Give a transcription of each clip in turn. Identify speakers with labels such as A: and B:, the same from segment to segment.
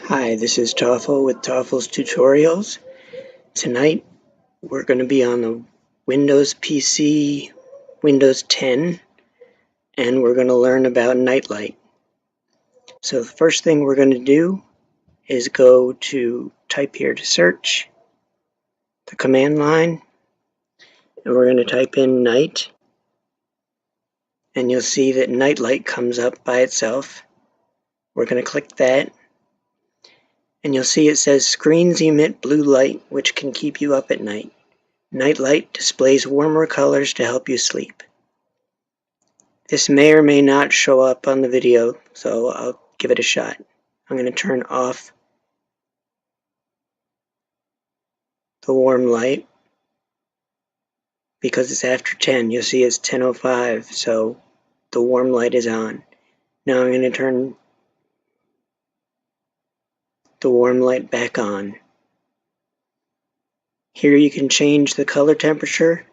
A: Hi, this is Toffel with Toffel's Tutorials. Tonight we're going to be on the Windows PC, Windows 10, and we're going to learn about Nightlight. So the first thing we're going to do is type here to search the command line, and we're going to type in night, and you'll see that Nightlight comes up by itself. We're going to click that, and you'll see it says screens emit blue light which can keep you up at night. Nightlight displays warmer colors to help you sleep. This may or may not show up on the video, so I'll give it a shot. I'm going to turn off the warm light because it's after 10. You'll see it's 10:05, so the warm light is on. Now I'm going to turn the warm light back on. Here you can change the color temperature.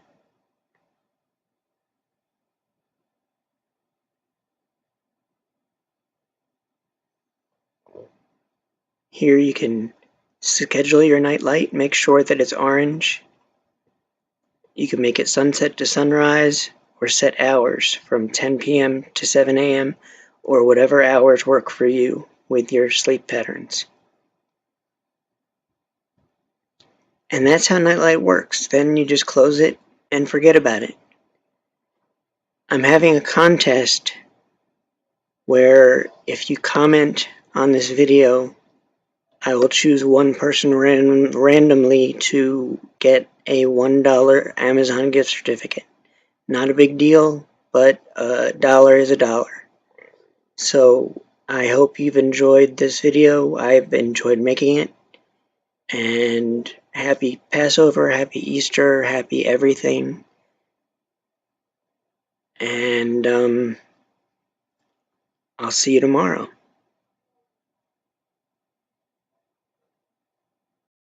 A: Here you can schedule your night light, make sure that it's orange. You can make it sunset to sunrise or set hours from 10 p.m. to 7 a.m. or whatever hours work for you with your sleep patterns. And that's how Nightlight works. Then you just close it and forget about it. I'm having a contest where if you comment on this video, I will choose one person randomly to get a $1 Amazon gift certificate. Not a big deal, but a dollar is a dollar. So I hope you've enjoyed this video. I've enjoyed making it. And happy Passover, happy Easter, happy everything. And I'll see you tomorrow.